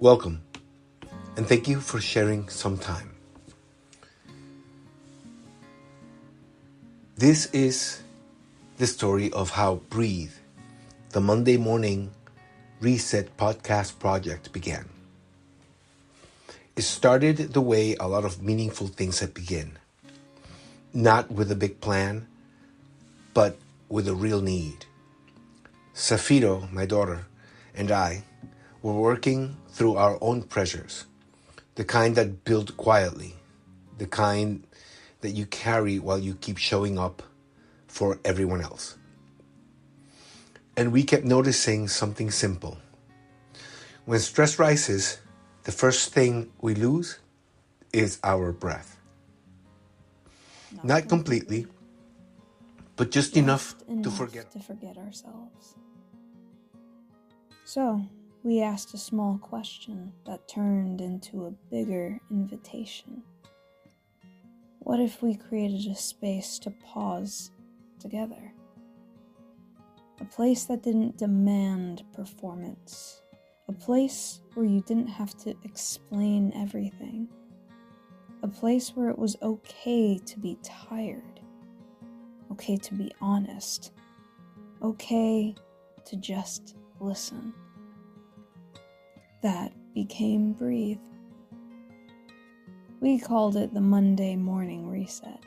Welcome, and thank you for sharing some time. This is the story of how Breathe, the Monday morning reset podcast project, began. It started the way a lot of meaningful things have begun. Not with a big plan, but with a real need. Safiro, my daughter, and I were working through our own pressures, the kind that build quietly, the kind that you carry while you keep showing up for everyone else. And we kept noticing something simple. When stress rises, the first thing we lose is our breath. Not completely, but just enough to forget ourselves. So, we asked a small question that turned into a bigger invitation. What if we created a space to pause together? A place that didn't demand performance. A place where you didn't have to explain everything. A place where it was okay to be tired. Okay to be honest. Okay to just listen. That became Breathe. We called it the Monday morning reset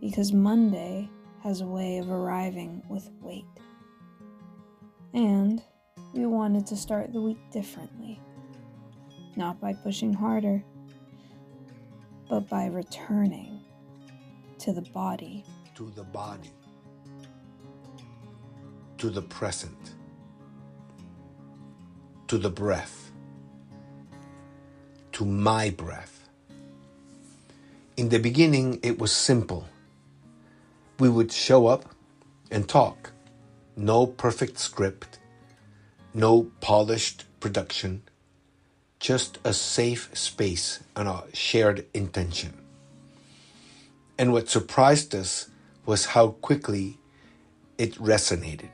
because Monday has a way of arriving with weight. And we wanted to start the week differently, not by pushing harder, but by returning to the body. To the body. To the present. To the breath. To my breath. In the beginning, it was simple. We would show up and talk. No perfect script, no polished production, just a safe space and a shared intention. And what surprised us was how quickly it resonated.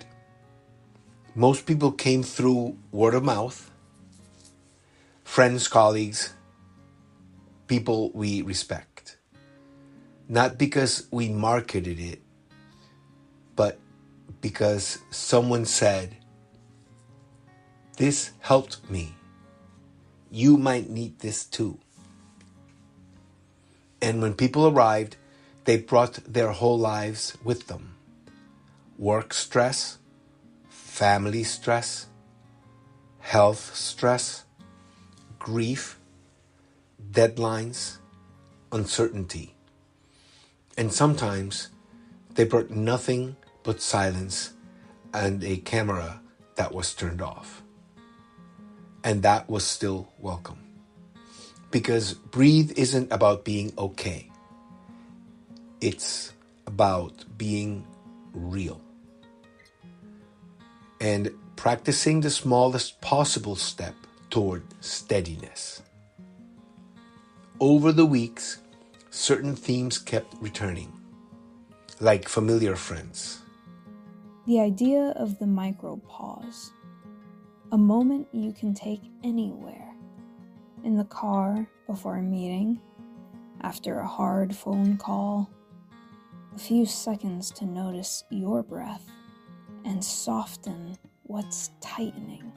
Most people came through word of mouth, friends, colleagues, people we respect. Not because we marketed it, but because someone said, "This helped me. You might need this too." And when people arrived, they brought their whole lives with them. Work stress, family stress, health stress, grief, deadlines, uncertainty. And sometimes they brought nothing but silence and a camera that was turned off. And that was still welcome. Because Breathe isn't about being okay. It's about being real. And practicing the smallest possible step toward steadiness. Over the weeks, certain themes kept returning, like familiar friends. The idea of the micro pause, a moment you can take anywhere, in the car before a meeting, after a hard phone call, a few seconds to notice your breath and soften what's tightening.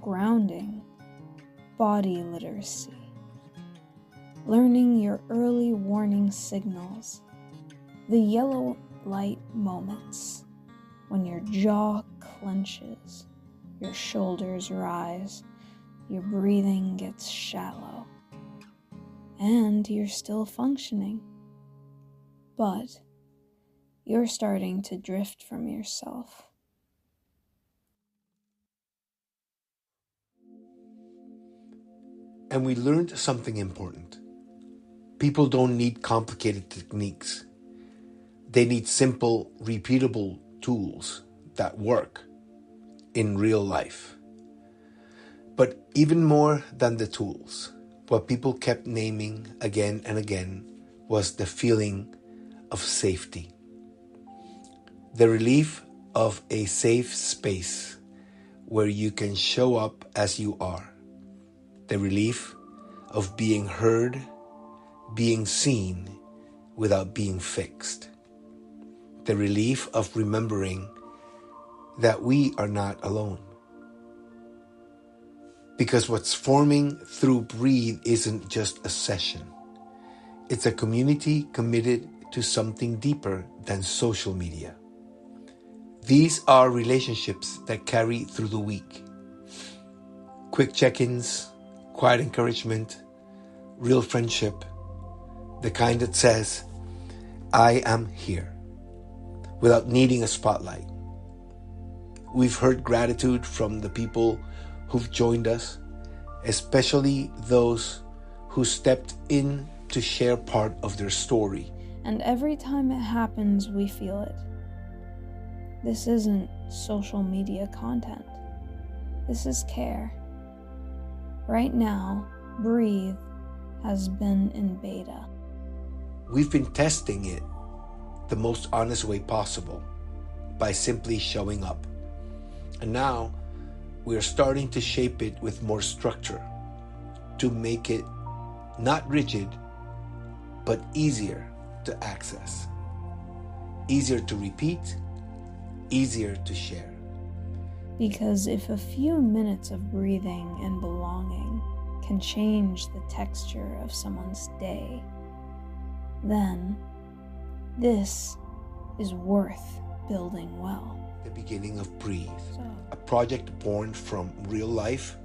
Grounding, body literacy. Learning your early warning signals, the yellow light moments when your jaw clenches, your shoulders rise, your breathing gets shallow, and you're still functioning, but you're starting to drift from yourself. And we learned something important. People don't need complicated techniques. They need simple, repeatable tools that work in real life. But even more than the tools, what people kept naming again and again was the feeling of safety. The relief of a safe space where you can show up as you are. The relief of being heard, being seen without being fixed. The relief of remembering that we are not alone. Because what's forming through Breathe isn't just a session. It's a community committed to something deeper than social media. These are relationships that carry through the week. Quick check-ins, quiet encouragement, real friendship, the kind that says, I am here, without needing a spotlight. We've heard gratitude from the people who've joined us, especially those who stepped in to share part of their story. And every time it happens, we feel it. This isn't social media content. This is care. Right now, Breathe has been in beta. We've been testing it the most honest way possible by simply showing up. And now we are starting to shape it with more structure to make it not rigid, but easier to access, easier to repeat, easier to share. Because if a few minutes of breathing and belonging can change the texture of someone's day, then this is worth building well. The beginning of Breathe, a project born from real life,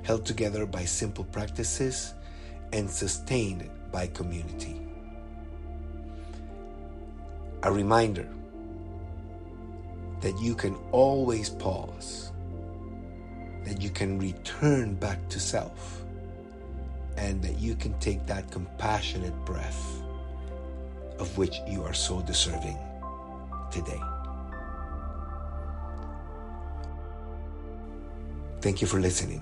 held together by simple practices and sustained by community. A reminder that you can always pause, that you can return back to self, and that you can take that compassionate breath of which you are so deserving today. Thank you for listening.